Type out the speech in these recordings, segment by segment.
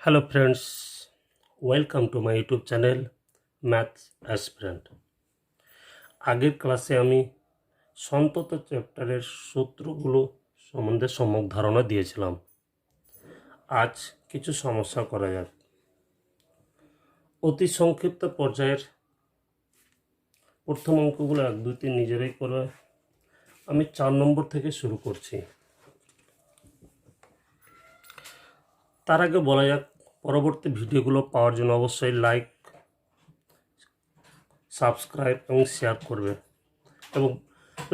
Hello friends, welcome to my YouTube channel Maths Aspirant. আগের ক্লাসে আমি সন্তত চ্যাপ্টারের সূত্রগুলো সম্বন্ধে সম্যক ধারণা দিয়েছিলাম। আজ কিছু সমস্যা করা যাক। অতি সংক্ষিপ্ত পর্যায়ের প্রথম অঙ্কগুলো 1, 2, 3 নিজেরাই করবে। আমি 4 নম্বর থেকে শুরু করছি। তার আগে বলা যাক, পরবর্তী ভিডিওগুলো পাওয়ার জন্য অবশ্যই লাইক, সাবস্ক্রাইব এবং শেয়ার করবে। এবং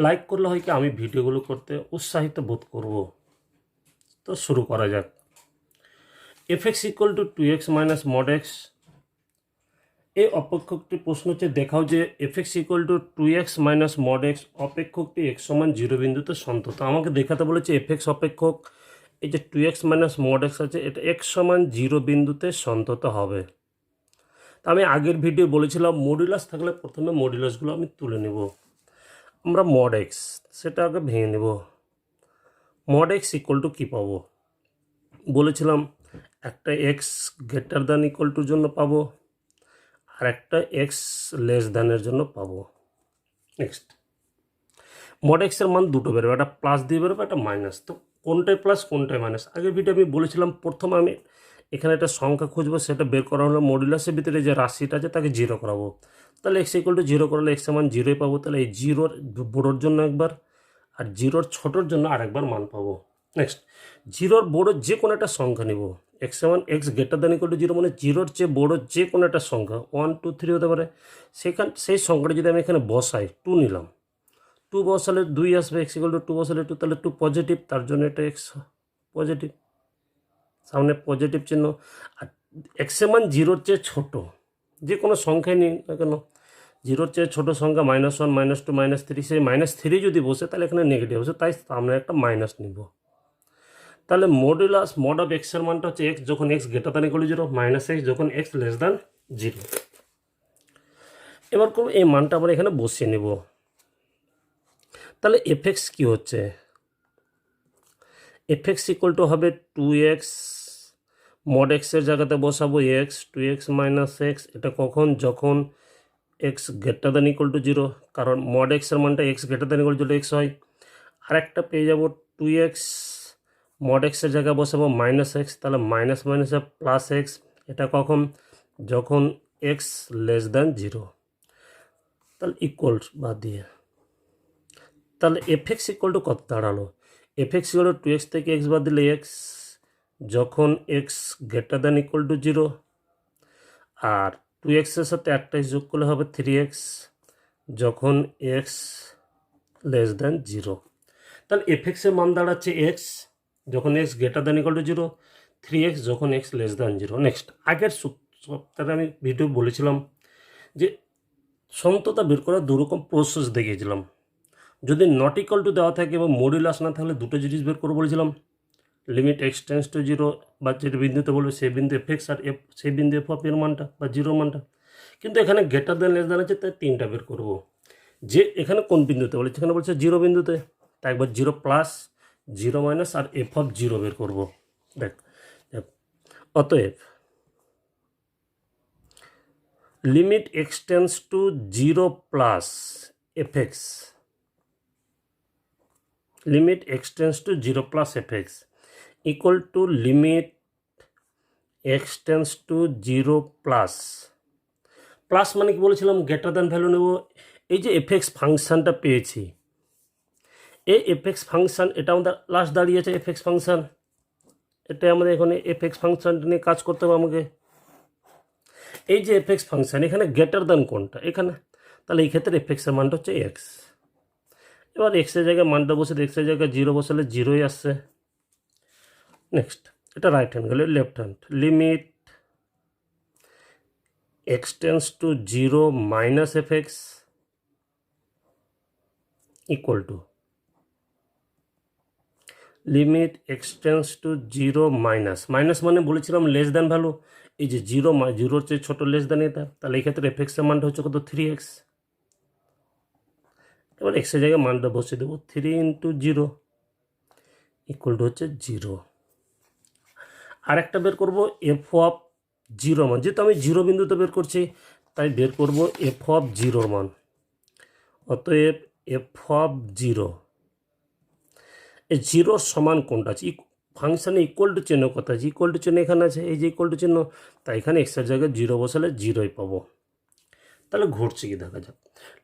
লাইক করলে হয় কি, আমি ভিডিওগুলো করতে উৎসাহিত বোধ করব। তো শুরু করা যাক। fx equal to 2x minus mod x, এই অপেক্ষকটি প্রশ্ন হচ্ছে দেখাও যে fx equal to 2x minus mod x অপেক্ষকটি x সমান 0 বিন্দুতে সন্তত। আমাকে দেখাতে বলেছে fx অপেক্ষক এই যে 2x মাইনাস মড এক্স আছে, এটা x সমান 0 বিন্দুতে সন্তত হবে। তা আমি আগের ভিডিও বলেছিলাম মডুলাস থাকলে প্রথমে মডুলাসগুলো আমি তুলে নেব। আমরা মড এক্স সেটা আগে ভেঙে নেব। মড এক্স ইকুয়াল টু কী পাবো বলেছিলাম, একটা এক্স গ্রেটার দ্যান ইকুয়াল টুর জন্য পাবো আর একটা এক্স লেস দ্যানের জন্য পাবো। নেক্সট, মড এক্সের মান দুটো বেরোবে, একটা প্লাস দিয়ে বেরোবে, একটা মাইনাস। তো কোনটায় প্লাস কোনটায় মাইনাস আগের ভিডিও আমি বলেছিলাম। প্রথমে আমি এখানে একটা সংখ্যা খুঁজবো, সেটা বের করা হলো মডুলাসের ভিতরে যে রাশিটা আছে তাকে 0 করাবো। তাহলে এক্স ইকুয়াল টু 0 করালে এক্সের মান 0ই পাবো। তাহলে এই 0-র বড়োর জন্য একবার আর 0-র ছোটোর জন্য আরেকবার মান পাবো। নেক্সট, 0-র বড় যে কোনো একটা সংখ্যা নিব। এক্স সমান x greater than equal to 0 মানে 0-র চেয়ে বড় যে কোনো একটা সংখ্যা 1, 2, 3 হতে পারে। সেই সংখ্যাটা যদি আমি এখানে বসাই, 2 নিলাম, 2 বসালে 2 আসবে, এক্স ইকুয়াল টু 2 বসালে 2, তাহলে 2 পজিটিভ, তার জন্য এটা এক্স পজিটিভ, সামনে পজিটিভ চিহ্ন। আর এক্সের মান 0-র চেয়ে ছোটো যে কোনো সংখ্যায় নিই না কেন, 0-র চেয়ে ছোটো সংখ্যা -1, -2, -3, সেই -3 যদি বসে তাহলে এখানে নেগেটিভ বসে, তাই সামনে একটা মাইনাস নিব। তাহলে মডুলাস মড অফ এক্সের মানটা হচ্ছে এক্স যখন x greater than equal to 0 minus x যখন এক্স লেস দ্যান 0। এবার করব এই মানটা আমরা এখানে বসিয়ে নেব। তাহলে এফএক্স কি হচ্ছে, এফএক্স ইকুয়াল টু হবে 2x, মড এক্সের জায়গাতে বসাবো এক্স, 2x মাইনাস এক্স। এটা কখন, যখন x greater than equal to 0, কারণ মড এক্সের মানটা x greater than equal to x হয়। আর একটা পেয়ে যাব 2x, মড এক্সের জায়গায় বসাবো মাইনাস এক্স, তাহলে মাইনাস মাইনাসে প্লাস এক্স। এটা কখন, যখন এক্স লেস দ্যান 0। তাহলে ইকুয়ালস বাদ দিয়ে, তাহলে এফএক্স ইকুয়াল টু কত দাঁড়ালো, এফএক্স ইকুয়াল টু 2x থেকে এক্স বাদ দিলে এক্স যখন x greater than equal to 0, আর 2x এর সাথে একটা যোগ করলে হবে 3x যখন এক্স লেস দ্যান 0। তাহলে এফএক্সের মান দাঁড়াচ্ছে এক্স যখন x greater than equal to 0, 3x যখন এক্স লেস দ্যান 0। নেক্সট, আগের সপ্তাহে আমি ভিডিও বলেছিলাম যে সন্ততা বের করার দুরকম প্রসেস দেখিয়েছিলাম। যদি নট ইকুয়াল টু দেওয়া থাকে এবং মডুলাস না থাকলে দুটো জিনিস বের করে বলেছিলাম, লিমিট এক্স টেন্স টু 0 বা যেটা বিন্দুতে বলবে সেই বিন্দু এফএক্স, আর সেই বিন্দু এফ অফ এর মানটা বা 0 মানটা। কিন্তু এখানে গ্রেটার দ্যান লেস দ্যান আছে, তাই 3টা বের করবো। যে এখানে কোন বিন্দুতে বলেছে, এখানে বলছে 0 বিন্দুতে, তাই একবার 0 প্লাস 0 মাইনাস আর এফ অফ 0 বের করবো। দেখ, অতএব limit x tends to 0 plus f x, limit x tends to 0 plus f x equal to limit x tends to 0 plus, plus মানে কি বলেছিলাম গ্রেটার দ্যান ভ্যালু নেব। এই যে এফএক্স ফাংশানটা পেয়েছি, এই এফএক্স ফাংশান এটা আমাদের লাস্ট দাঁড়িয়েছে এফএক্স ফাংশান, এটা আমাদের এখানে এফএক্স ফাংশানটা নিয়ে কাজ করতে হবে আমাকে। এই যে এফএক্স ফাংশান এখানে গ্রেটার দ্যান কোনটা, এখানে, তাহলে এই ক্ষেত্রে এফএক্সের মানটা হচ্ছে এক্স। এবার এক্সের জায়গায় মানটা বসে, এক্সের জায়গায় 0 বসালে 0ই আসছে। নেক্সট, এটা রাইট হ্যান্ড গেলে left hand, limit x tends to 0 minus FX equal to limit x tends to 0 minus, minus মানে বলেছিলাম লেস দ্যান ভ্যালু, এই যে 0-0-র চেয়ে ছোটো লেস দ্যান এটা, তাহলে এই ক্ষেত্রে এফএক্সের মানটা হচ্ছে কত 3x। এবার এক্সের জায়গায় মানটা বসে দেবো 3 × 0 ইকুয়াল টু হচ্ছে 0। আরেকটা বের করব এফ অফ জিরো মান, যেহেতু আমি জিরো বিন্দুতে বের করছি তাই বের করব এফ অফ জিরোর মান। অতএব এফ অফ জিরো, এই জিরোর সমান কোনটা আছে? ফাংশানে ইকুয়াল টু চিহ্ন কথা আছে, ইকুয়াল টু চিহ্ন এখানে আছে, এই যে ইকুয়াল টু চিহ্ন, তাই এখানে এক্সের জায়গায় জিরো বসালে জিরোই পাবো। তাহলে ঘুরছে কি দেখা যাক।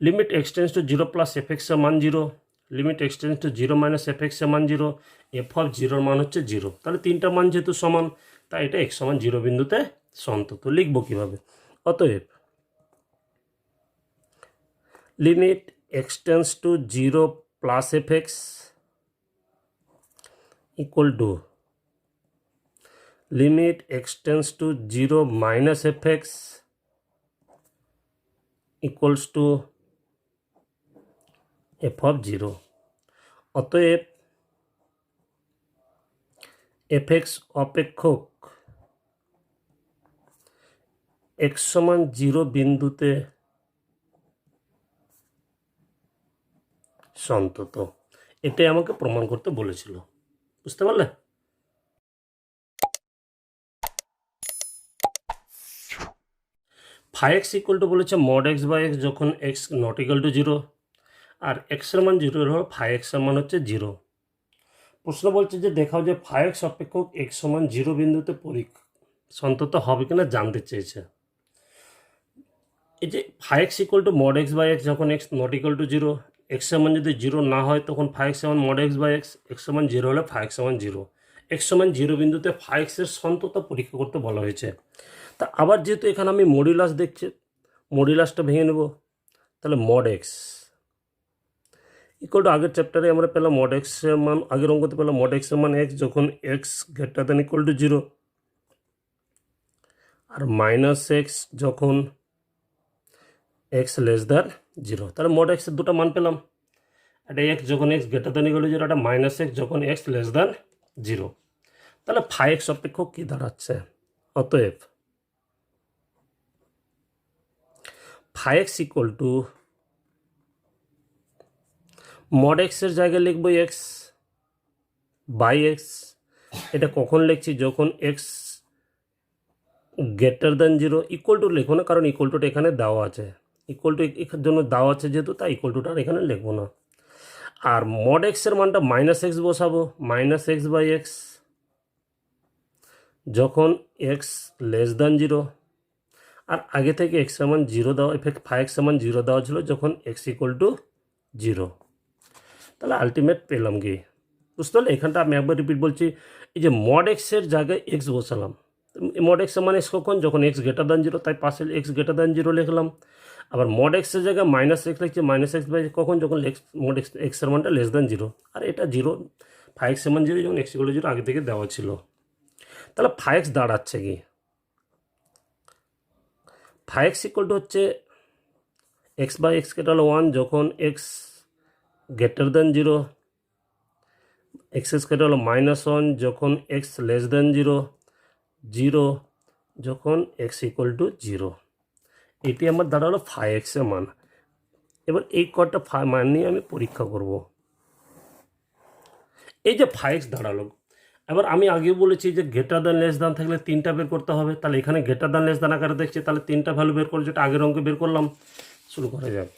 Limit x tends to zero plus f এক্সের মান zero, limit x tends to zero minus f এক্সের মান জিরো, এফ অফ জিরোর মান হচ্ছে জিরো। তাহলে তিনটা মান যেহেতু সমান তাই এটা এক্স সমান জিরো বিন্দুতে সন্তত। লিখবো কীভাবে? অতএব limit x tends to zero plus f x equal to limit x tends to zero minus f x equals to f of zero. অতএব এফ এক্স অপেক্ষক এক্স সমান জিরো বিন্দুতে সন্তত, এটাই আমাকে প্রমাণ করতে বলেছিল। বুঝতে পারলে? ফাই এক্স ইকুয়াল টু বলেছে মড এক্স বাই এক্স যখন x not equal to zero, আর এক্সের মান জিরো হল ফাই এক্সের মান হচ্ছে জিরো। প্রশ্ন বলছে যে দেখাও যে ফাই এক্স অপেক্ষক এক্স সমান জিরো বিন্দুতে সন্তত হবে কিনা জানতে চেয়েছে। এই যে phi x equal to mod x by x যখন x not equal to zero, x সমান যদি জিরো না হয় তখন ফাই এক্স সমান mod x by x, x সমান জিরো হলে ফাই এক্স সমান জিরো। এক্স সমান জিরো বিন্দুতে ফাই এক্সের সন্ততা পরীক্ষা করতে বলা হয়েছে। তা আবার যেহেতু এখানে আমি মডিউলাস দেখছি, মডিউলাসটা ভেঙে নেব। তাহলে মড এক্স ইকুয়াল টু আগের চ্যাপ্টারে আমরা পেলাম মড এক্সের মান, আগের অঙ্কতে পেলাম মড এক্সের মান এক্স যখন x greater than equal to zero, আর মাইনাস এক্স যখন এক্স লেস দ্যান জিরো। তাহলে মড এক্সের দুটো মান পেলাম, একটা এক্স যখন x greater than equal to zero, একটা মাইনাস এক্স যখন এক্স লেস দ্যান জিরো। তাহলে ফাই এক্স অপেক্ষক কী দাঁড়াচ্ছে? অতএব phi x equal to mod এক্সের জায়গায় লিখবো এক্স বাই এক্স। এটা কখন লিখছি? যখন x greater than zero. Equal to লিখবো না, কারণ ইকুয়াল টুটা এখানে দেওয়া আছে, ইকুয়াল টু এর জন্য দেওয়া আছে যেহেতু, তাই ইকুয়াল টুটা আর এখানে লিখবো না। আর মড এক্সের মানটা মাইনাস এক্স বসাবো, মাইনাস এক্স বাই এক্স যখন এক্স লেস দ্যান জিরো, আর আগে থেকে এক্সের মান জিরো দেওয়া, এফেক্ট ফাই এক্সের মান জিরো দেওয়া ছিল যখন এক্স ইকুয়াল টু জিরো। তাহলে আলটিমেট পেলাম কি? বুঝতে পারলে? এখানটা আমি একবার রিপিট বলছি, এই যে মড এক্সের জায়গায় এক্স বসালাম, মড এক্সের মানে এক্স কখন? যখন এক্স গ্রেটার দ্যান জিরো, তাই পাশে এক্স গ্রেটার দ্যান জিরো লিখলাম। আবার মড এক্সের জায়গায় মাইনাস এক্স লিখছি, মাইনাস এক্স বাই কখন? যখন মড এক্সের মানটা লেস দ্যান জিরো, আর এটা জিরো, ফাই এক্সের মান জিরো যখন এক্স ইকুয়াল টু জিরো আগে থেকে দেওয়া ছিল। তাহলে ফাই এক্স দাঁড়াচ্ছে কি? ফাই এক্স ইকুয়াল টু হচ্ছে এক্স বাই এক্স কেটে হলো ওয়ান যখন x greater than zero, x কেটে হলো মাইনাস ওয়ান যখন x less than zero, zero যখন এক্স ইকুয়াল টু জিরো। এটি আমার দাঁড়ালো ফাই এক্সের মান। এবার এই কটা মান নিয়ে আমি পরীক্ষা করব। এই যে ফাই এক্স দাঁড়ালো, এবার আমি আগে বলেছি যে গ্রেটার দ্যান লেস দ্যান থাকলে তিনটা বের করতে হবে। তাহলে এখানে গ্রেটার দ্যান লেস দ্যান আকারে দেখছি, তাহলে তিনটা ভ্যালু বের করে যেটা আগের অঙ্কে বের করলাম। শুরু করা যাক।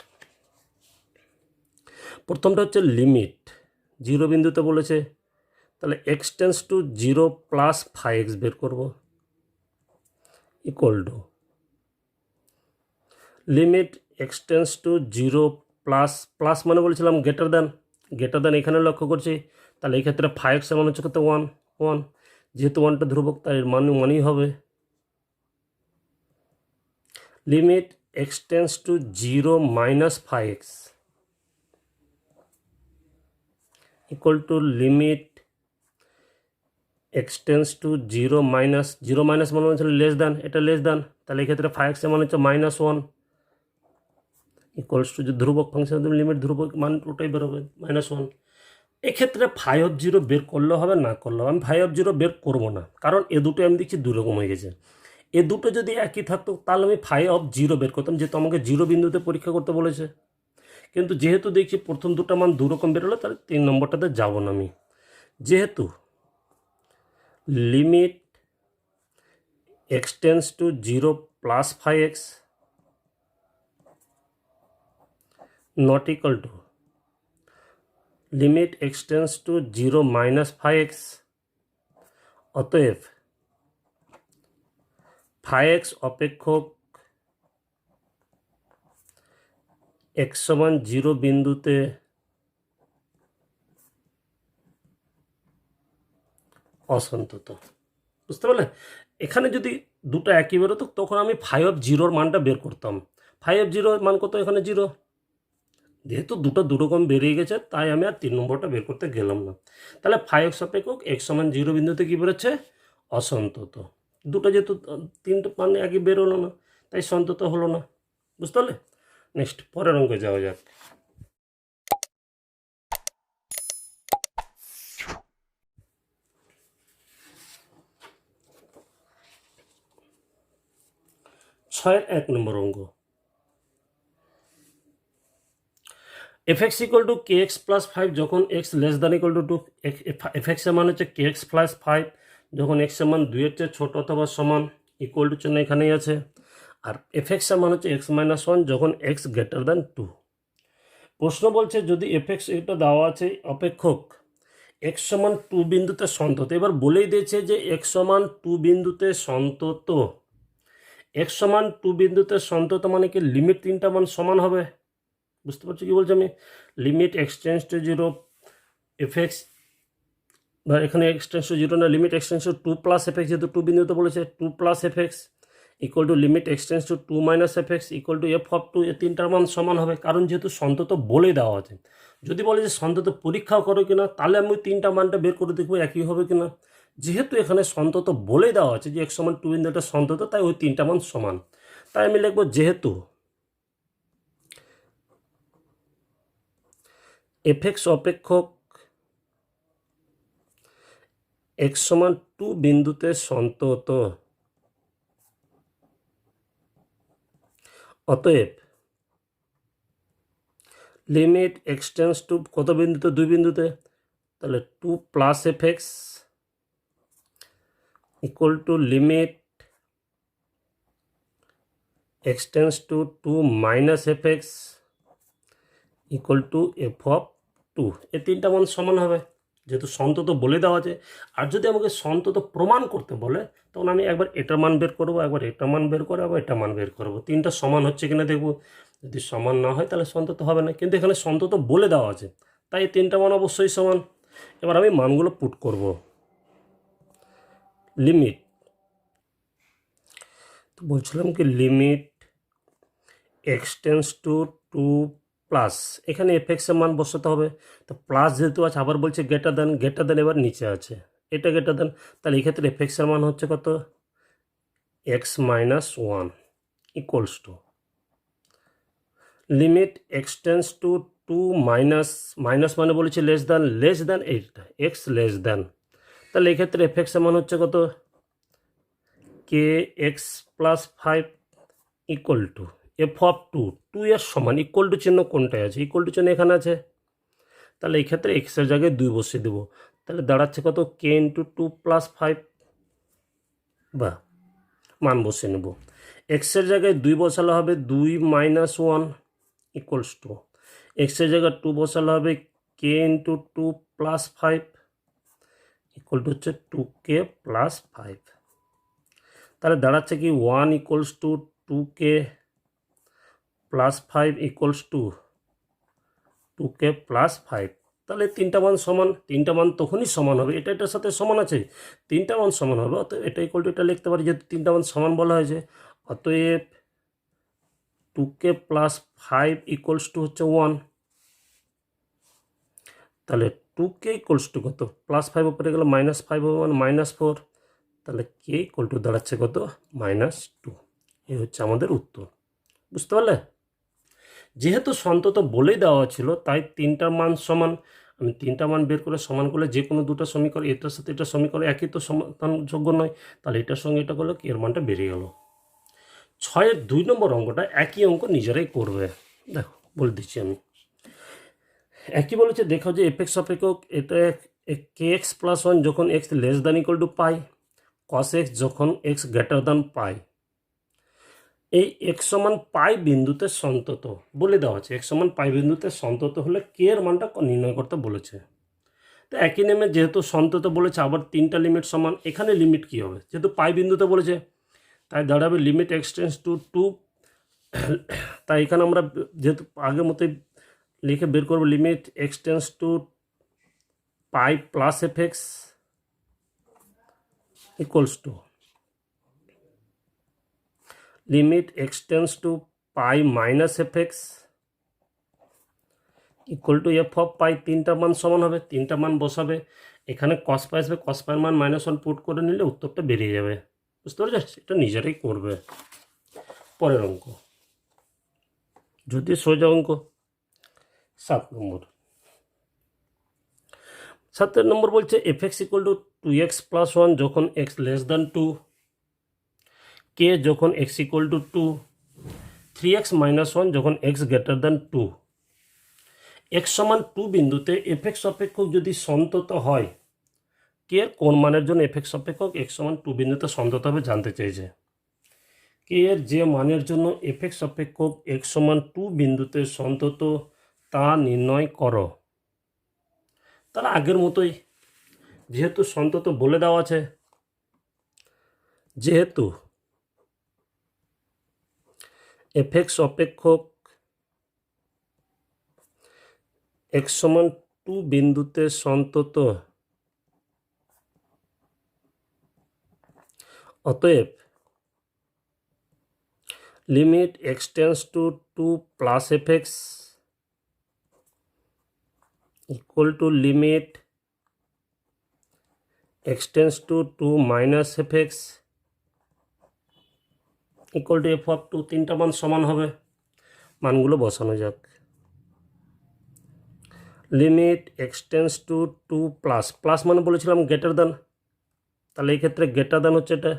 প্রথমটা হচ্ছে লিমিট জিরো বিন্দুতে বলেছে, তাহলে x tends to zero plus phi x বের করব equal to limit x tends to zero plus, plus মানে বলেছিলাম গ্রেটার দ্যান এখানে লক্ষ্য করছি, তাহলে এই ক্ষেত্রে ফাই এক্সের মান হচ্ছে কত? ওয়ান। ওয়ান যেহেতু ওয়ানটা ধ্রুবক তাই মানেই হবে limit x tends to zero minus phi x equal to limit x tends to zero minus মানে হচ্ছে লেস দ্যান, এটা লেস দ্যান, তাহলে এই ক্ষেত্রে ফাই এক্সের মান হচ্ছে মাইনাস ওয়ান ইকুয়ালস টু যে ধ্রুবক ফাংশন লিমিট ধ্রুবক মান ওটাই বেরোবে মাইনাস ওয়ান। এক্ষেত্রে ফাই অফ জিরো বের করলেও হবে না করলেও, আমি ফাই অফ জিরো বের করবো না, কারণ এ দুটো আমি দেখছি দুরকম হয়ে গেছে। এ দুটো যদি একই থাকতো তাহলে আমি ফাই অফ জিরো বের করতাম, যেহেতু আমাকে জিরো বিন্দুতে পরীক্ষা করতে বলেছে। কিন্তু যেহেতু দেখছি প্রথম দুটো মান দুরকম বেরোলো, তাহলে 3 নম্বরটাতে যাব না আমি। যেহেতু limit x tends to 0 plus 5x not equal to limit x tends to 0 minus 5x। অতএব 5x অপেক্ষক x সমান 0 বিন্দুতে অসন্তত। বুঝতে পারলে? এখানে যদি দুটো একই বেরোতো তখন আমি 5 মানটা বের করতাম। 5 মান কত? এখানে 0। যেহেতু দুটো রকম বেরিয়ে গেছে তাই আমি আর 3 নম্বরটা বের করতে গেলাম না। তাহলে 5x অপেক্ষক x সমান 0 বিন্দুতে কী বেরোচ্ছে? অসন্তত। দুটো যেহেতু তিনটে মান একই বেরোলো না তাই সন্তত হলো না। বুঝতে পারলে? নেক্সট পরের অঙ্কে যাওয়া যাক। ছয়ের 1 নম্বর অঙ্ক। fx equal two kx plus 5 যখন x less than equal two 2, fx এর মান হচ্ছে kx প্লাস 5 যখন x এর মান 2 এর চেয়ে ছোট অথবা সমান, ইকুয়াল টু চিহ্ন এখানেই আছে। আর fx এর মান হচ্ছে x মাইনাস 1 যখন x গ্রেটার দ্যান 2। প্রশ্ন বলছে যদি fx এটা দেওয়া আছে অপেক্ষক x সমান 2 বিন্দুতে সন্তত। এবার বলেই দিয়েছে যে x সমান 2 বিন্দুতে সন্তত। x সমান 2 বিন্দুতে সন্তত মানে কি লিমিট তিনটা মান সমান হবে। বুঝতে পারছো কি বলছি আমি? Limit x tends to 0 fx, বা এখানে এক্স টেন্স টু 0 না, limit x tends two 2 plus fx, যেহেতু 2 বিন্দুতে বলেছে 2 plus fx equal to limit x tends two 2 minus fx equal two f of 2। এই তিনটার মান সমান হবে কারণ যেহেতু সন্তত বলে দেওয়া আছে। যদি বলে যে সন্তত পরীক্ষাও করো কিনা তাহলে আমি তিনটা মানটা বের করে দেখবো একই হবে কিনা। যেহেতু এখানে সন্তত বলে দেওয়া আছে যে x সমান 2 বিন্দুটা সন্তত, তাই ওই তিনটা মান সমান। তাই আমি লিখবো যেহেতু fx অপেক্ষক x সমান 2 বিন্দুতে সন্তত, অতএব লিমিট এক্স টেন্স টু কত বিন্দুতে? 2 বিন্দুতে। তাহলে 2 plus fx equal to limit x tends two 2 minus fx equal two f of 2। এই তিনটা মান সমান হবে যেহেতু সন্তত বলে দেওয়া আছে। আর যদি আমাকে সন্তত প্রমাণ করতে বলে তখন আমি একবার এটার মান বের করবো, একবার এটার মান বের করবো, একবার এটা মান বের করবো। তিনটা সমান হচ্ছে কিনা দেখবো। যদি সমান না হয় তাহলে সন্তত হবে না, কিন্তু এখানে সন্তত বলে দেওয়া আছে তাই এই তিনটা মান অবশ্যই সমান। এবার আমি মানগুলো পুট করব। লিমিট, তো বলছিলাম কি limit x tends two 2 plus, এখানে fx এর মান বসাতে হবে। তো প্লাস যেহেতু আছে আবার বলছে গ্রেটার দেন এবার নিচে আছে এটা গ্রেটার দেন, তাহলে এই ক্ষেত্রে fx এর মান হচ্ছে কত? x minus 1 equals to limit x tends two 2 minus মানে বলেছে লেস দ্যান এইটা x লেস দ্যান, তাহলে এই ক্ষেত্রে fx এর মান হচ্ছে কত? kx plus 5 equal to f of 2 এর সমান, ইকুয়াল টু চিহ্ন কোনটায় আছে? ইকুয়াল টু চিহ্ন এখানে আছে। তাহলে এই ক্ষেত্রে x এর জায়গায় 2 বসিয়ে দেবো, তাহলে দাঁড়াচ্ছে কত? k ইন্টু 2 প্লাস 5, বা মান বসিয়ে নেব। x এর জায়গায় 2 বসালে হবে 2 মাইনাস 1 ইকুয়ালস টু x এর জায়গায় 2 বসালে হবে k into 2 plus 5 equal to হচ্ছে 2k প্লাস 5। তাহলে দাঁড়াচ্ছে কি 1 equals two 2k plus 5 equals to 2k plus 5। তাহলে তিনটা মান সমান, তিনটা মান তখনই সমান হবে, এটার সাথে সমান আছে, তিনটা মান সমান হবে। অতএব এটা ইকুয়াল টু এটা লিখতে পারি যেহেতু তিনটা মান সমান বলা হয়েছে। অতএব 2k প্লাস 5 ইকুয়ালস টু হচ্ছে 1। তাহলে 2k ইকুয়ালস টু কত? প্লাস 5 উপরে গেলে মাইনাস 5 হবে, মানে মাইনাস 4। তাহলে k ইকুয়াল টু দাঁড়াচ্ছে কত? -2। এই হচ্ছে আমাদের উত্তর। বুঝতে পারলে? যেহেতু সন্তত বলেই দেওয়া ছিল তাই তিনটার মান সমান। আমি তিনটা মান বের করে সমান করলে যে কোনো দুটো সমীকরণ, এটার সাথে এটা সমীকরণ একই তো সমাধানযোগ্য নয়, তাহলে এটার সঙ্গে এটা করলে এর মানটা বেরিয়ে গেল। 6-এর 2 নম্বর অঙ্কটা একই অঙ্ক নিজেরাই করবে। দেখো বলে দিচ্ছি আমি। একই বলেছে, দেখো যে fx অপেক্ষক এটা kx প্লাস 1 যখন x less than equal two পাই, কস এক্স যখন এক্স গ্রেটার দ্যান পাই, এই এক্স সমান পাই বিন্দুতে সন্তত বলে দেওয়া আছে। এক্স সমান পাই বিন্দুতে সন্তত হলে কে এর মানটা নির্ণয় করতে বলেছে। তো একই নেমে যেহেতু সন্তত বলেছে, আবার তিনটা লিমিট সমান, এখানে লিমিট কী হবে, যেহেতু পাই বিন্দুতে বলেছে তাই দাঁড়াবে লিমিট এক্সটেন্স টু 2। তাই এখানে আমরা যেহেতু আগের মতোই লিখে বের করবো limit x tends to pi plus f x equals to limit x tends to pi minus f x equal to f of pi. তিনটা মান সমান হবে, তিনটা মান বসাবে, এখানে কস পাই আসবে, কস পাইয়ের মান -1 পুট করে নিলে উত্তরটা বেরিয়ে যাবে। বুঝতে পারছিস, এটা নিজেরাই করবে। পরের অঙ্ক যদি সোজা অঙ্ক 7 নম্বর। 7 নম্বর বলছে F x equal to 2x + 1 যখন x লেস দ্যান 2, কে যখন x ইকুয়াল টু 2, 3x - 1 যখন x গ্রেটার দ্যান 2। x সমান 2 বিন্দুতে এফ এক্স অপেক্ষক যদি সন্তত হয়, কে কোন মানের জন্য এফ এক্স অপেক্ষক x সমান 2 বিন্দুতে সন্তত হবে জানতে চাইছে। কে এর যে মানের জন্য এফ এক্স অপেক্ষক x সমান 2 বিন্দুতে সন্তত তা নির্ণয় করো। তাহলে আগের মতোই, যেহেতু সন্তত বলে দেওয়া আছে, যেহেতু এফ এক্স অপেক্ষক x সমান 2 বিন্দুতে সন্তত, অতএব limit x tends to 2 plus f x equal to limit x tends to 2 minus f x equal to f of 2। তিনটা মান সমান হবে, মানগুলো বসানো যাক। Limit x tends to 2 plus, plus মানে বলেছিলাম গ্রেটার দ্যান, তাহলে এই ক্ষেত্রে গ্রেটার দ্যান হচ্ছে এটা,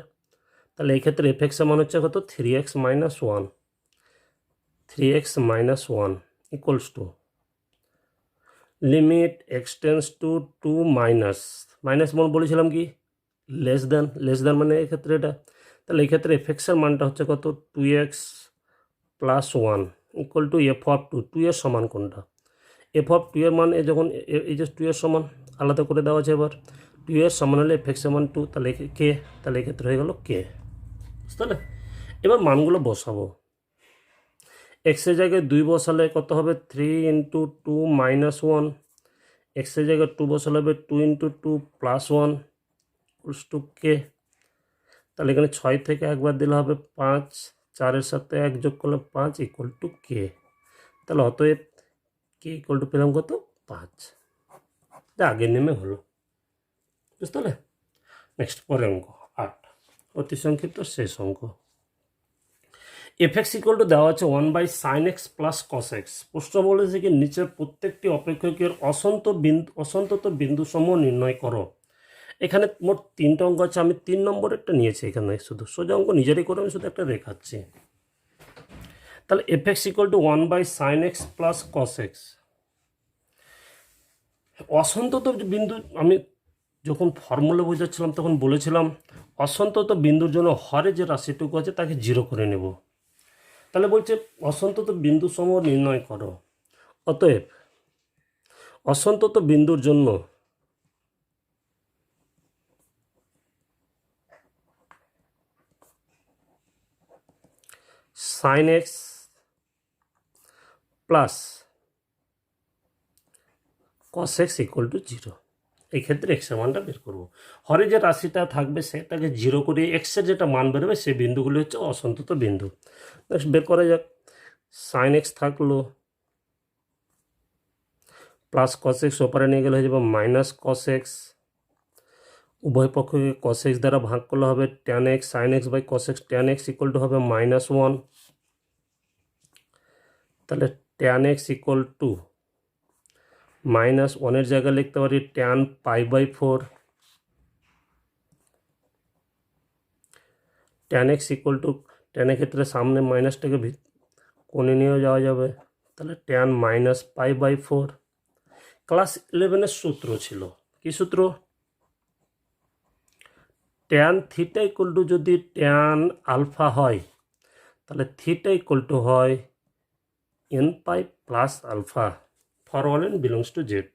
তাহলে এই ক্ষেত্রে এফ এক্সের মান হচ্ছে কত 3x - 1, 3x - 1 equals to limit x tends to 2 minus, minus মানে বলেছিলাম কি লেস দ্যান, লেস দ্যান মানে এক্ষেত্রে এটা, তাহলে এই ক্ষেত্রে এফ এক্সের মানটা হচ্ছে কত 2x + 1 equal to f of 2। 2 এর সমান কোনটা, এফ অফ 2 এর মান যখন এই যে 2 এর সমান আলাদা করে দেওয়া আছে, এবার 2 এর সমান হলে এফ এক্সের মান 2, তাহলে কে, তাহলে এক্ষেত্রে হয়ে গেল কে। বুঝতে পারলে, এবার মানগুলো বসাবো। এক্সের জায়গায় 2 বসালে কত হবে 3 × 2 - 1, এক্সের জায়গায় 2 বসালে হবে 2 × 2 + 1 ইকুয়ালস টু কে। তাহলে এখানে 6 থেকে একবার দিলে হবে 5, 4-এর সাথে 1 যোগ করলে 5 ইকুয়াল টু কে। তাহলে অতএব কে ইকুয়াল টু পেলাম কত 5, যা আগের নেমে হলো। বুঝতে পারলে। নেক্সট পরের অঙ্ক 8, অতি সংক্ষিপ্ত শেষ অঙ্ক। এফ এক্স ইকুয়াল টু দেওয়া আছে 1/sin x + cos x। প্রশ্ন বলেছে কি নিচের প্রত্যেকটি অপেক্ষকের অসন্তত বিন্দুসমূহ নির্ণয় করো। এখানে মোট 3টা অঙ্ক আছে, আমি 3 নম্বরেরটা নিয়েছি। এখানে শুধু সোজা অঙ্ক নিজেরই করে আমি শুধু একটা দেখাচ্ছি। তাহলে f x equal two 1/sin x + cos x। অসন্তত বিন্দু আমি যখন ফর্মুলা বোঝাচ্ছিলাম তখন বলেছিলাম অসন্তত বিন্দুর জন্য হরে যে রাশিটুকু আছে তাকে 0 করে নেব। তাহলে বলছে অসন্তত বিন্দু সমূহ নির্ণয় করো। অতএব অসন্তত বিন্দুর জন্য sin x plus cos x equal to 0। এই ক্ষেত্রে এক্সের মানটা বের করবো। হরে যে রাশিটা থাকবে সেটাকে 0 করে এক্সের যেটা মান বেরোবে সেই বিন্দুগুলো হচ্ছে অসন্তত বিন্দু। নেক্সট বের করা যাক। sin x থাকলো প্লাস cos x ওপারে নিয়ে গেলে হয়ে যাবে মাইনাস cos x, উভয় পক্ষকে cos x দ্বারা ভাগ করলে হবে tan x, sin x by cos x, tan x equal to হবে -1। তাহলে tan x ইকুয়াল টু -1-এর জায়গায় লিখতে পারি tan π/4, tan x equal to, ট্যানের ক্ষেত্রে সামনে মাইনাসটাকে কোণে নিয়েও যাওয়া যাবে, তাহলে tan -π/4। ক্লাস 11-এর সূত্র ছিল কি সূত্র, ট্যান থিটা ইকুয়াল টু যদি ট্যান আলফা হয় তাহলে থিটা ইকুয়াল টু হয় n pi plus alpha for all n belongs to z.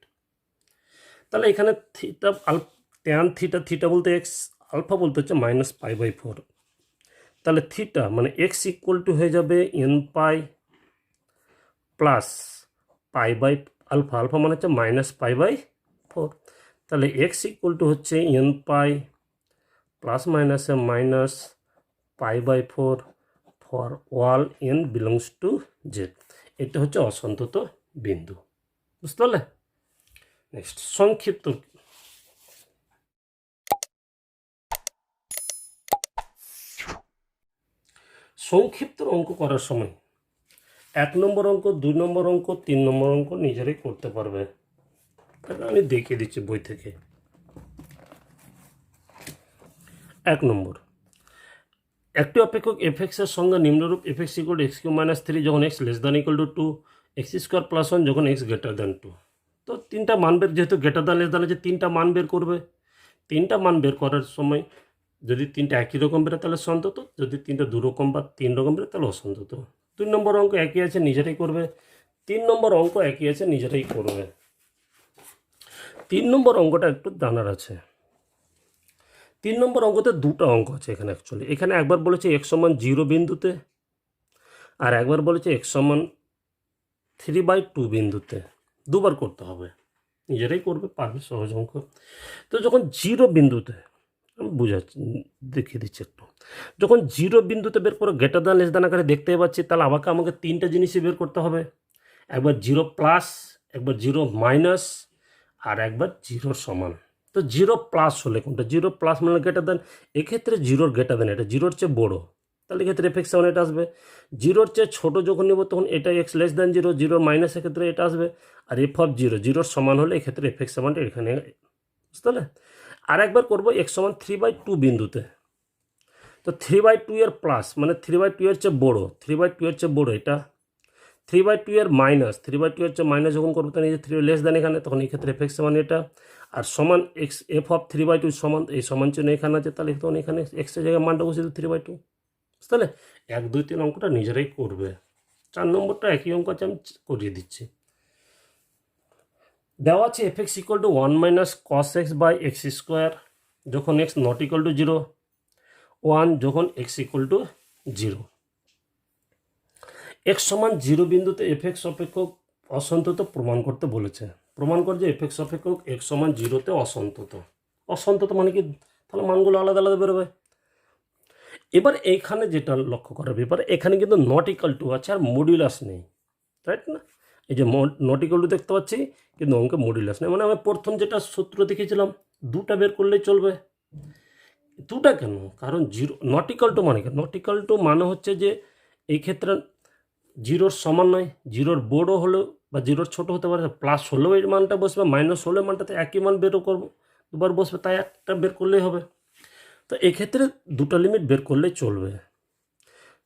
তাহলে এখানে থিটা ট্যান থিটা, থিটা বলতে এক্স, আলফা বলতে হচ্ছে -π/4। তাহলে থিটা মানে এক্স ইকুয়াল টু হয়ে যাবে n pi plus π/, alpha, alpha মানে হচ্ছে -π/4। তাহলে এক্স ইকুয়াল টু হচ্ছে এন পাই প্লাস মাইনাসে -π/4 for all n belongs to z. এটা হচ্ছে অসন্তত বিন্দু, বুঝতে পারলে? নেক্সট সংক্ষিপ্ত। সংক্ষিপ্ত অঙ্ক করার সময় 1 নম্বর অঙ্ক, 2 নম্বর অঙ্ক, 3 নম্বর অঙ্ক নিজেরাই করতে পারবে। আমি দেখিয়ে দিচ্ছি বই থেকে। 1 নম্বর, একটি অপেক্ষক এফএক্স এর সংজ্ঞা নিম্নরূপ: FX equal to x cube minus 3 যখন x less than equal two 2, x square plus 1 যখন এক্স গ্রেটার দ্যান 2। তো তিনটা মান বের, যেহেতু গ্রেটার দ্যান লেস দ্যান আছে, তিনটা মান বের করবে। তিনটা মান বের করার সময় যদি তিনটা একই রকম বেরোয় তাহলে সন্তত, যদি তিনটা দু রকম বা 3 রকম বেরোয় তাহলে অসন্তত। 2 নম্বর অঙ্ক একই আছে, নিজেরাই করবে। 3 নম্বর অঙ্ক একই আছে, নিজেরাই করবে। 3 নম্বর অঙ্কটা একটু জানার আছে। 3 নম্বর অঙ্কতে দুটো অঙ্ক আছে এখানে অ্যাকচুয়ালি। এখানে একবার বলেছে x সমান 0 বিন্দুতে, আর একবার বলেছে x সমান 3/2 বিন্দুতে। দুবার করতে হবে, নিজেরাই করবে, পারবে, সহজ অঙ্ক। তো যখন 0 বিন্দুতে, আমি বুঝাচ্ছি, দেখিয়ে দিচ্ছি একটু। যখন 0 বিন্দুতে বের করে গ্রেটার দ্যান লেস দ্যান আকারে দেখতে পাচ্ছি, তাহলে আমাকে তিনটা জিনিসই বের করতে হবে। একবার 0 প্লাস, একবার 0 মাইনাস, আর একবার 0 সমান। তো 0 প্লাস হলে কোনটা? 0 প্লাস মানে গ্রেটার দ্যান, এক্ষেত্রে 0 গ্রেটার দ্যান, এটা 0-র চেয়ে বড়ো, তাহলে এক্ষেত্রে এফএক্স সমান এটা আসবে। 0-র চেয়ে ছোটো যখন নেব তখন এটা এক্স লেস দ্যান 0, 0 মাইনাস, এক্ষেত্রে এটা আসবে। আর এফ অফ 0, 0-র সমান হলে এক্ষেত্রে এফএক্স সমানটা এখানে, বুঝতে পারলে? আর একবার করবো এক্স সমান 3/2 বিন্দুতে। তো 3/2 এর প্লাস মানে 3/2 এর চেয়ে বড়ো, 3/2 এর চেয়ে বড়ো এটা। 3/2 এর মাইনাস, 3/2 এর চেয়ে মাইনাস যখন করবো তখন এই যে 3 লেস দ্যান এখানে, তখন এই ক্ষেত্রে এফএক্স সমান এটা। আর সমান এক্স, এফ অফ 3/2 সমান, এই সমান চিহ্ন এখানে আছে, তাহলে তখন এখানে এক্সের জায়গায় মানটা বসে 3/2, বুঝতে পারলে? 1, 2, 3 অঙ্কটা নিজেরাই করবে। 4 নম্বরটা একই অঙ্ক আছে, আমি করিয়ে দিচ্ছি। দেওয়া আছে f x equal to 1 minus cos x by x square যখন এক্স নট ইকুয়াল টু 0, 1 যখন এক্স ইকুয়াল টু 0। এক্স সমান 0 বিন্দুতে এফএক্স অপেক্ষক অসন্তত প্রমাণ করতে বলেছে। প্রমাণ করে যে এফএক্স অপেক্ষক এক্স সমান 0-তে অসন্তত। অসন্তত মানে কি? তাহলে মানগুলো আলাদা আলাদা বেরোবে। এবার এইখানে যেটা লক্ষ্য করার ব্যাপার, এখানে কিন্তু নট ইকুয়াল টু আছে আর মডুলাস নেই, রাইট না? এই যে নট ইকুয়াল টু দেখতে পাচ্ছি, কিন্তু অঙ্কে মডুলাস নেই। মানে আমি প্রথম যেটা সূত্র দেখেছিলাম, দুটা বের করলেই চলবে। দুটা কেন? কারণ 0 নট ইকুয়াল টু মানে, নট ইকুয়াল টু মানে হচ্ছে যে এই ক্ষেত্রে 0-র সমান নয়, 0-র বড়ো হলেও বা 0-র ছোটো হতে পারে, প্লাস হলেও এই মানটা বসবে, মাইনাস হলেও মানটাতে একই মান বেরও করবো, দুবার বসবে, তাই একটা বের করলেই হবে। তো এক্ষেত্রে দুটো লিমিট বের করলেই চলবে।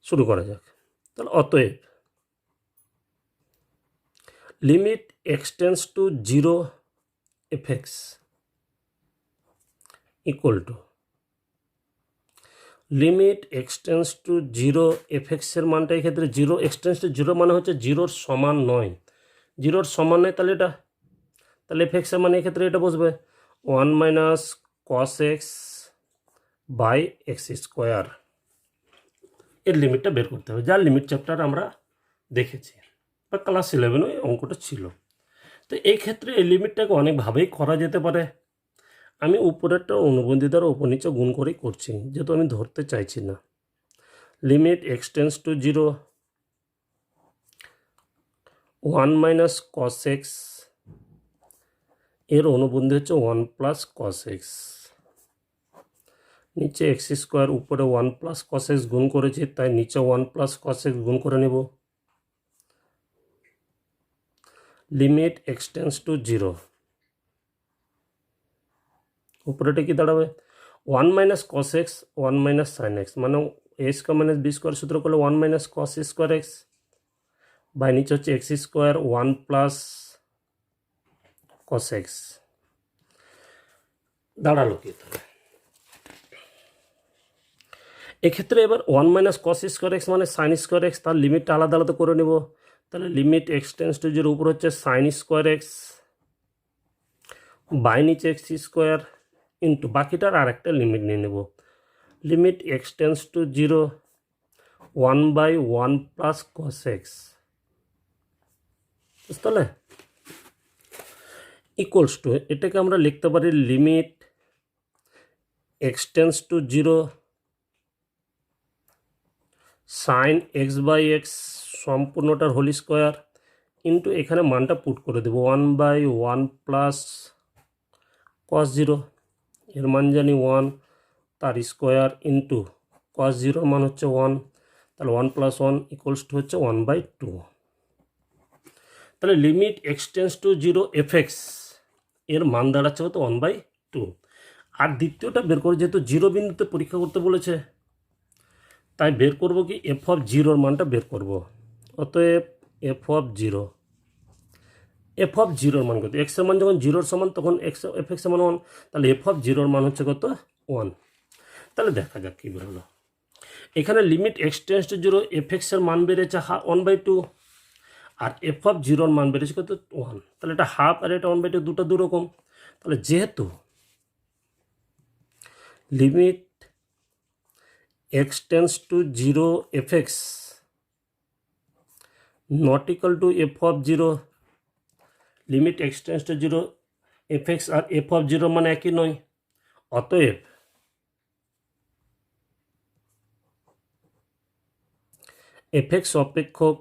শুরু করা যাক তাহলে। অতএব limit x tends to 0 f x equal to limit x tends to 0 এফএক্সের মানটা এক্ষেত্রে 0 এক্সটেন্স টু 0 মানে হচ্ছে 0-র সমান নয়, 0-র সমান নয়, তাহলে এটা, তাহলে এফএক্সের মানে এক্ষেত্রে এটা বসবে 1 minus cos x by x square. এর লিমিটটা বের করতে হবে, যার লিমিট চ্যাপ্টার আমরা দেখেছি বা ক্লাস 11 ওই অঙ্কটা ছিল। তো এই ক্ষেত্রে এই লিমিটটাকে অনেকভাবেই করা যেতে পারে। আমি উপরেরটা অনুবন্ধী দ্বারা উপর নিচে গুণ করেই করছি, যেহেতু আমি ধরতে চাইছি না। Limit x tends to 0 1 minus cos x, এর অনুবন্ধী হচ্ছে 1 প্লাস কস এক্স, নিচে এক্স স্কোয়ার, উপরে 1 প্লাস কস এক্স গুণ করেছি, তাই নিচে 1 প্লাস কস এক্স গুণ করে নেব। লিমিট এক্সটেন্স টু 0, উপরেটা কি দাঁড়াবে 1 minus cos x 1 minus sine x, মানে a square minus b square সূত্র করলে 1 minus cos square x, by নিচে হচ্ছে x square 1 plus cos x. দাঁড়ালো কি তাহলে? এক্ষেত্রে এবার 1 মাইনাস কস স্কোয়ার এক্স মানে সাইন স্কোয়ার এক্স, তার লিমিটটা আলাদা আলাদা করে নেব। তাহলে limit x tends to zero উপর হচ্ছে সাইন স্কোয়ার এক্স বাই নিচে এক্স স্কোয়ার ইন্টু বাকিটার আর একটা লিমিট নিয়ে নেব, limit x tends to zero 1/1 plus cos x, বুঝতে পারলে, ইকুয়ালস টু এটাকে আমরা লিখতে পারি limit x tends to zero sine x by x সম্পূর্ণটার হোল স্কোয়ার ইন্টু এখানে মানটা পুট করে দেবো 1/1 প্লাস কস জিরো, এর মান জানি 1 তার স্কোয়ার ইন্টু কস জিরোর মান হচ্ছে 1, তাহলে 1 প্লাস 1 ইকুয়ালস টু হচ্ছে 1/2। তাহলে limit x tends to zero f x এর মান দাঁড়াচ্ছে হতো 1/2। আর দ্বিতীয়টা বের করে, যেহেতু জিরো বিন্দুতে পরীক্ষা করতে বলেছে তাই বের করব কি এফ অফ জিরোর মানটা বের করব। অতএব এফ অফ জিরোর মান কত, এক্সের মান যখন জিরোর সমান তখন এফ এক্সের মান 1, তাহলে এফ অফ জিরোর মান হচ্ছে কত 1। তাহলে দেখা যাক কী বেরোলো। এখানে limit x tends to zero F এক্সের মান বেড়েছে 1/2 আর এফ অফ জিরোর মান বেড়েছে কত 1, তাহলে এটা হাফ আর এটা 1/2 দুটো দুরকম। তাহলে যেহেতু limit x tends to zero f x not equal to f of zero, limit x tends to zero f x আর এফ অফ জিরো মানে একই নয়, অতএব এফ এক্স অপেক্ষক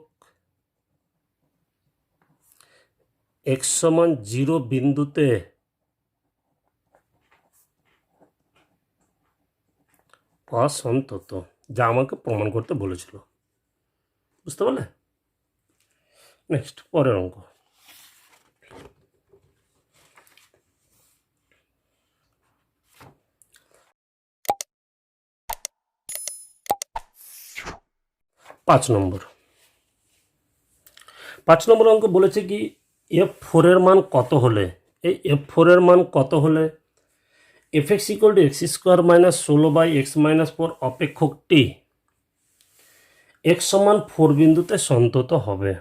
এক্স সমান জিরো বিন্দুতে কস অন্তত, যা আমাকে প্রমাণ করতে বলেছিল, বুঝতে পারলে। নেক্সট পরের অঙ্ক। পাঁচ নম্বর অঙ্ক বলেছে কি F4 এর মান কত হলে, এই F4 এর মান কত হলে f x equal to x square minus 16/x-4 অপেক্ষকটি এক্স সমান 4 বিন্দুতে সন্তত হবে।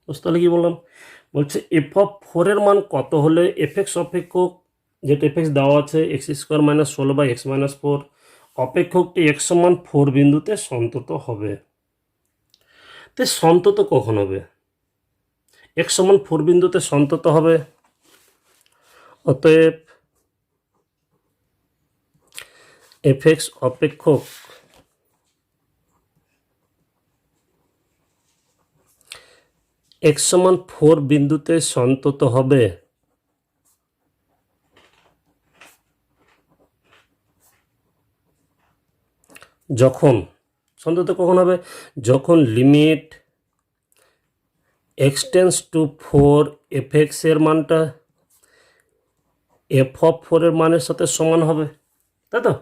বুঝতে পারলে কি বললাম, বলছে এফ অফ 4 এর মান কত হলে এফ এক্স অপেক্ষক, যেটা এফ এক্স দেওয়া আছে এক্স স্কোয়ার মাইনাস 16/x-4 অপেক্ষকটি এক্স সমান 4 বিন্দুতে সন্তত হবে। তো সন্তত কখন হবে, এক্স সমান 4 বিন্দুতে সন্তত হবে, অতএব এফ এক্স অপেক্ষক এক্স সমান 4 বিন্দুতে সন্তত হবে যখন, সন্তত কখন হবে, যখন limit x tends to 4 f x এর মানটা এফ অফ 4 এর মানের সাথে সমান হবে, তাই তো।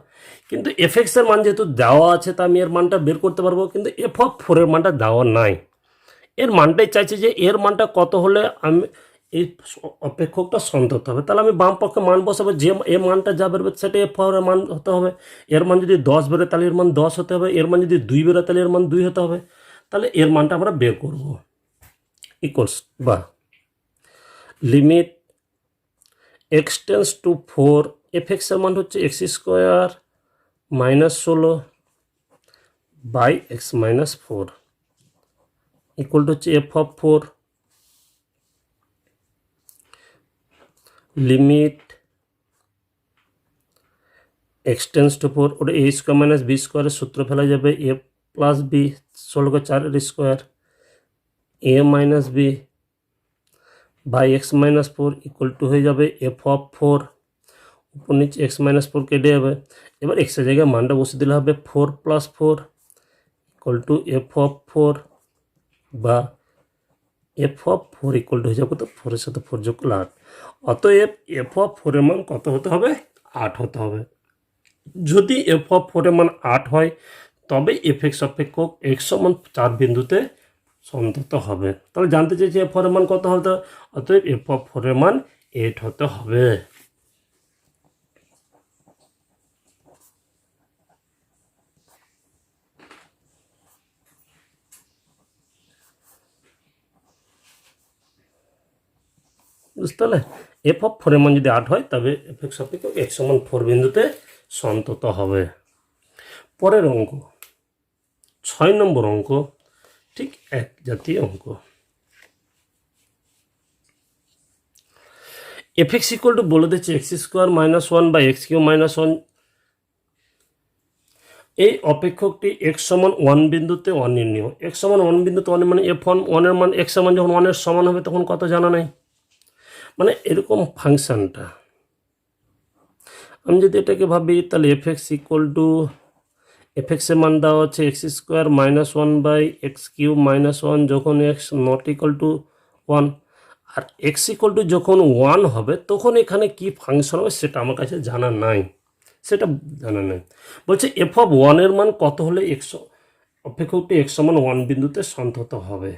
কিন্তু এফ এক্স এর মান যেহেতু দেওয়া আছে তা আমি এর মানটা বের করতে পারবো, কিন্তু এফ অফ 4 এর মানটা দেওয়া নাই, এর মানটাই চাইছে যে এর মানটা কত হলে আমি এই অপেক্ষকটা সন্তত হবে। তাহলে আমি বাম পক্ষে মান বসাবো, যে এর মানটা যা বেরোবে সেটা এফ এর মান হতে হবে। এর মান যদি 10 বেরোয় তাহলে এর মান 10 হতে হবে, এর মান যদি 2 বেরোয় তাহলে এর মান 2 হতে হবে। তাহলে এর মানটা আমরা বের করব, ইকুয়ালস বা limit x tends to 4 f x এর মান হচ্ছে x square minus 16/x-4 equal to হচ্ছে f of 4 limit x tends to 4, ওটা এ স্কোয়ার মাইনাস বি স্কোয়ারের সূত্র ফেলা যাবে, a plus b 16/4 square a minus b by x-4 equal to হয়ে যাবে এফ অফ 4, উপর নিচে x-4 কেটে যাবে। এবার এক্সের জায়গায় মানটা বসে দিলে হবে 4 + 4 ইকুয়াল টু এফ অফ 4 বা এফ অফ 4 ইকুয়াল টু হয়ে যাবে কত, 4 এর সাথে 4 যোগ করলে 8। অতএব এফ অফ 4 এর মান কত হতে হবে, 8 হতে হবে। যদি এফ অফ 4 এর মান 8 হয় তবে এফ এক্স অপেক্ষক এক্স সমান 4 বিন্দুতে সন্তত হবে। তাহলে জানতে চাইছি এফ 4 এর মান কত হতে, অতএব এফ অফ 4 এর মান 8 হতে হবে। বুঝতে পারলে? এফ অফ 4 এর মান যদি 8 হয় তবে এফ এক্স অপেক্ষক x সমান 4 বিন্দুতে সন্তত হবে। পরের অঙ্ক 6 নম্বর অঙ্ক, ঠিক এক জাতীয় অঙ্ক। এফ এক্স ইকুয়াল টু বলে দিচ্ছে এক্স স্কোয়ার মাইনাস 1 বা এক্স কিউ মাইনাস 1। এই অপেক্ষকটি এক্স সমান 1 বিন্দুতে 1 নির্ণয়। এক্স সমান 1 বিন্দুতে 1 মানে এফ 1 এর মান এক্স সমান যখন 1 এর সমান হবে তখন কত জানা নাই, মানে এরকম ফাংশনটা আমি যদি এটাকে ভাবি তাহলে f x equal to f x এর মান দেওয়া হচ্ছে x square minus 1 by x cube minus 1 যখন এক্স নট ইকুয়াল টু 1, আর এক্স ইকুয়াল টু যখন 1 হবে তখন এখানে কি ফাংশন হবে সেটা আমার কাছে জানা নাই, বলছে এফ অফ 1 এর মান কত হলে এক্স অপেক্ষকটি এক্স সমান 1 বিন্দুতে সন্তত হবে।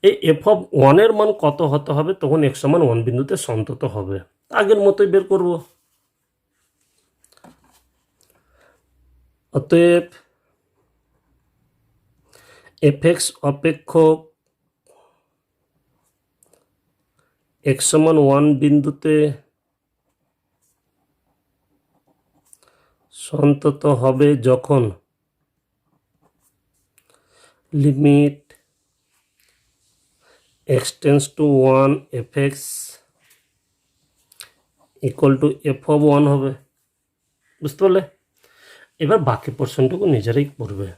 এই এফ অফ 1 এর মান কত হতে হবে তখন এক্স সমান 1 বিন্দুতে সন্তত হবে, আগের মতোই বের করব। অতএব এফ এক্স অপেক্ষক এক্স সমান 1 বিন্দুতে সন্তত হবে যখন limit x tends two 1 F x equal to f of 1 হবে। বুঝতে পারলে? এবার বাকি পোর্শনটুকু নিজেরাই করবে।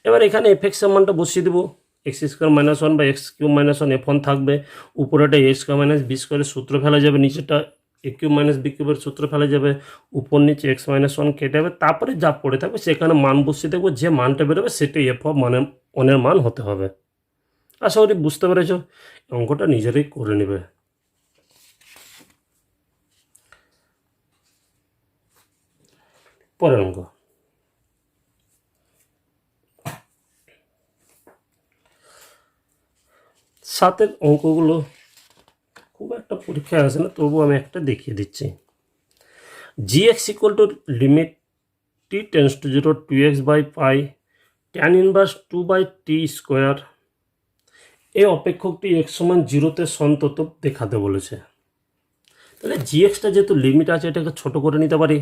এবার এখানে এফ এক্স এর মানটা বসিয়ে দেবো, এক্স স্কোয়ার মাইনাস 1 বা এক্স কিউব মাইনাস 1 এফ 1 থাকবে, উপরেটা এ স্কোয়ার মাইনাস বি স্কোয়ারের সূত্র ফেলা যাবে, নিচেটা এ কিউব মাইনাস বি কিউবের সূত্র ফেলা যাবে, উপর নিচে এক্স মাইনাস 1 কেটে যাবে, তারপরে যা পড়ে থাকবে সেখানে মান বসিয়ে দেবো, যে মানটা বেরোবে সেটাই এফ অফ 1 এর মান হতে হবে। আশা করি বুঝতে পেরেছ, অঙ্কটা নিজেরাই করে নেবে। পরের অঙ্ক, সাতের অঙ্কগুলো খুব একটা পরীক্ষায় আসে না, তবু আমি একটা দেখিয়ে দিচ্ছি। G x equal to limit t tends to 0 2x by pi tan inverse 2 by t square, এই অপেক্ষকটি এক্স সমান 0তে সন্তত দেখাতে বলেছে। তাহলে জি এক্সটা যেহেতু লিমিট আছে এটাকে ছোট করে নিতে পারি।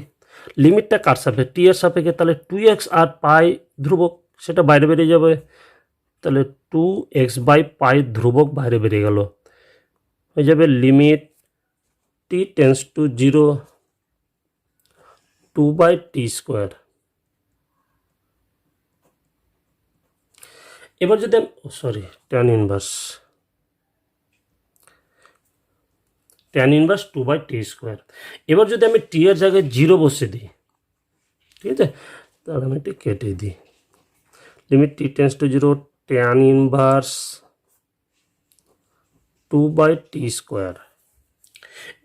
লিমিটটা কার সাপেক্ষে? টি এর সাপেক্ষে, তাহলে 2x আর পাই ধ্রুবক, সেটা বাইরে বেরিয়ে যাবে। তাহলে 2x বাই পাই ধ্রুবক বাইরে বেরিয়ে গেল, হয়ে যাবে limit t tends to 0 2 by t square. এবার যদি tan inverse 2 by t square. এবার যদি আমি টি এর জায়গায় 0 বসে দিই, ঠিক আছে, তাহলে আমি এটি কেটে দিই, limit t tends to 0 tan inverse 2 by t square.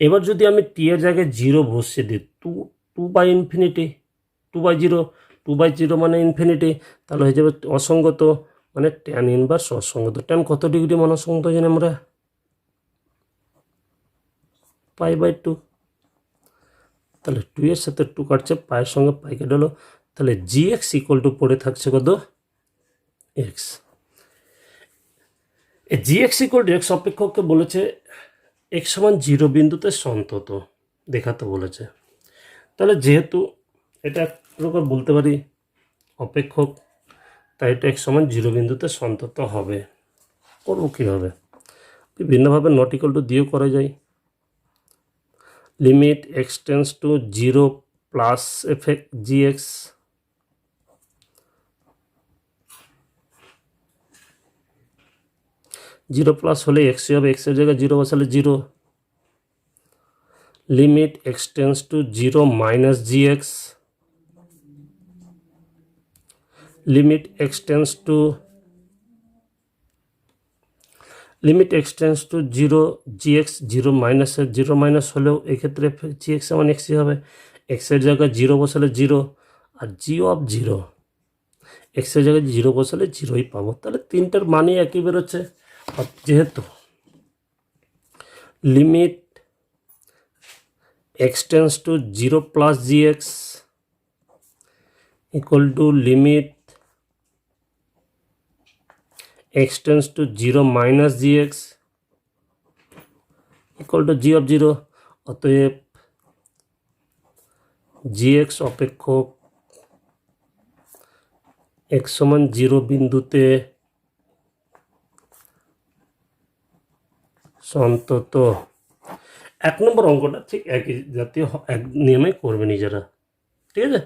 এবার যদি আমি টি এর জায়গায় 0 বসিয়ে দিই, 2 বাই ইনফিনিটি, 2 বাই 0 মানে ইনফিনিটি, তাহলে হয়ে যাবে অসঙ্গত, মানে ট্যান ইনভার্স অসঙ্গত। ট্যান কত ডিগ্রি মান অসঙ্গত জানি আমরা? Pi by 2। তাহলে 2 এর সাথে 2 কাটছে, পায়ের সঙ্গে পাই কেটে হলো, তাহলে জি এক্স ইকুয়াল টু পড়ে থাকছে কত? X. G x equal to x অপেক্ষককে বলেছে এক্স সমান 0 বিন্দুতে সন্তত দেখাতে বলেছে। তাহলে যেহেতু এটা এক প্রকার বলতে পারি অপেক্ষক, তাই এটা এক্স সমান 0 বিন্দুতে সন্তত হবে। করবো কীভাবে? বিভিন্নভাবে নট ইকুয়াল টু দিয়েও করা যায়। Limit x tends to 0 plus f x g x, zero plus হলে এক্সই হবে, এক্সের জায়গায় 0 বসালে 0। Limit x tends to 0 minus G x, limit x tends to 0 G x, 0 minus হলেও এক্ষেত্রে জি এক্স সমান এক্সই হবে, এক্সের জায়গায় 0 বসালে 0, আর জি অফ 0 এক্সের জায়গায় 0 বসালে 0ই পাবো। তাহলে তিনটার মানই একই বেরোচ্ছে। যেহেতু limit x tends to 0 plus G x equal to limit x tends to 0 minus G x, equal two G of zero. অতএব জি এক্স অপেক্ষক এক্স সমান জিরো বিন্দুতে সন্তত। 1 নম্বর অঙ্কটা ঠিক একই জাতীয় এক নিয়মে করবে নিজেরা, ঠিক আছে।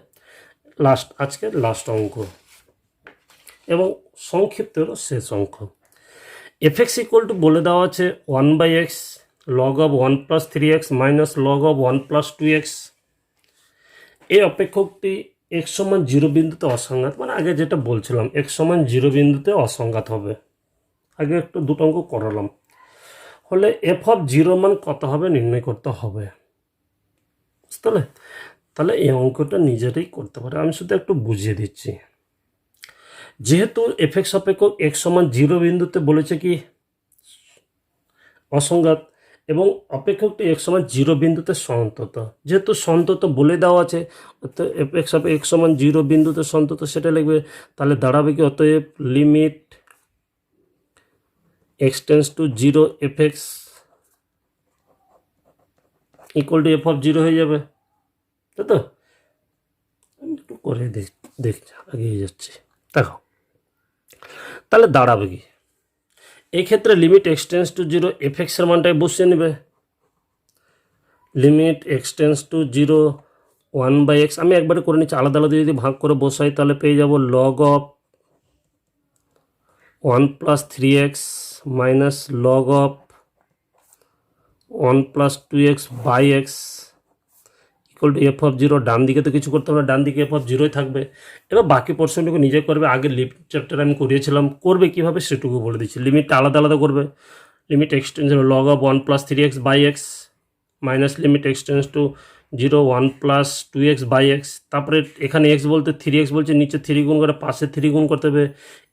আজকের লাস্ট অঙ্ক এবং সংক্ষিপ্ত হলো শেষ অঙ্ক। এফ এক্স ইকুয়াল টু বলে দেওয়া আছে 1/x log of 1 plus 3x minus log of 1 plus 2x। এই অপেক্ষকটি এক্স সমান জিরো বিন্দুতে অসংঘাত, মানে আগে যেটা বলছিলাম এক্স সমান জিরো বিন্দুতে অসংঘাত হবে। আগে একটু দুটো অঙ্ক করালাম। হলে এফ অফ জিরো মান কত হবে নির্ণয় করতে হবে, বুঝতে পারলে? তাহলে এই অঙ্কটা নিজেরাই করতে পারে, আমি শুধু একটু বুঝিয়ে দিচ্ছি। যেহেতু এফ এক্স অপেক্ষক এক্স সমান জিরো বিন্দুতে বলেছে কি অসংঘাত, এবং অপেক্ষকটি এক্স সমান জিরো বিন্দুতে সন্তত, যেহেতু সন্তত বলে দেওয়া আছে অতএব এফ এক্স অফ এক্স সমান জিরো বিন্দুতে সন্তত সেটা লিখবে। তাহলে দাঁড়াবে কি অতএব limit x tends to zero f x equal to f of zero হয়ে যাবে, তাই তো? আমি একটু করে দেখছি, এগিয়ে যাচ্ছি, দেখো। তাহলে দাঁড়াবে কি এই ক্ষেত্রে limit x tends to zero F এক্সের মানটাই বসিয়ে নেবে। Limit x tends to zero 1/x, আমি একবারে করে নিচ্ছি, আলাদা আলাদা যদি ভাগ করে বসাই তাহলে পেয়ে যাব log of 1 plus 3x minus log of 1 plus 2x by x equal to f of zero. ডান দিকে তো কিছু করতে হবে না, ডান দিকে এফ অফ জিরোই থাকবে। এবার বাকি পোর্শনটুকু নিজে করবে। আগে লিমিট চ্যাপ্টার আমি করিয়েছিলাম, করবে কীভাবে সেটুকু বলে দিচ্ছি। লিমিটটা আলাদা আলাদা করবে। Limit x tends log of 1 plus 3x by x minus limit x tends to 0 1 plus 2x by x. তারপরে এখানে এক্স বলতে 3x বলছে, নিচে 3 গুণ করে পাশে 3 গুণ করতে হবে।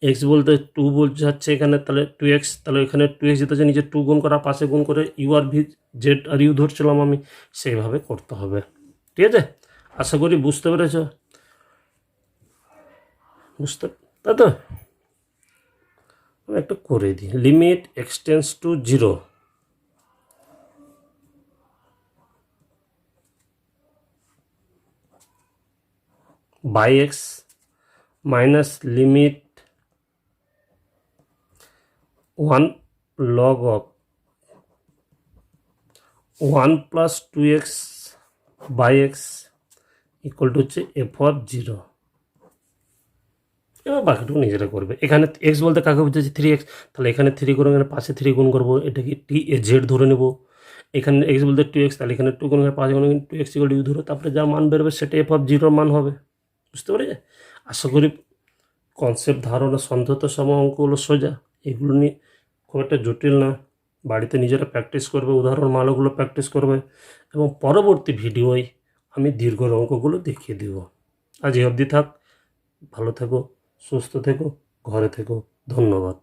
এক্স বলতে 2 বোঝাচ্ছে এখানে, তাহলে 2x, তাহলে এখানে 2x যেতে হচ্ছে, নিচে 2 গুণ করা পাশে গুণ করে ইউ আর ভি জেড আর ইউ ধরছিলাম আমি, সেইভাবে করতে হবে, ঠিক আছে? আশা করি বুঝতে পেরেছ, তাই তো? আমি একটা করে দিই। Limit x tends to zero by x minus limit 1 log of 1 plus 2x by x equal to হচ্ছে এফ অফ জিরো। এবার বাকিটুকু নিজেরা করবে। এখানে এক্স বলতে কাকে বুঝেছি 3x, তাহলে এখানে 3 করে এখানে পাশে 3 গুণ করবো, এটাকে টি এ জেড ধরে নেব। এখানে এক্স বলতে 2x, তাহলে এখানে 2 গুণ করে 5 গুণ 2x ইকুয়াল টু ইউ ধরো, তারপরে যা মান বেরোবে সেটা এফ অফ জিরোর মান হবে, বুঝতে পারি? আশা করি কনসেপ্ট ধারণা সন্ধত সময় অঙ্কগুলো সোজা, এগুলো নিয়ে খুব একটা জটিল না। বাড়িতে নিজেরা প্র্যাকটিস করবে, উদাহরণ মানগুলো প্র্যাকটিস করবে, এবং পরবর্তী ভিডিওয় আমি দীর্ঘ অঙ্কগুলো দেখিয়ে দেব। আজ এই অবধি থাক, ভালো থেকো, সুস্থ থেকো, ঘরে থেকো, ধন্যবাদ।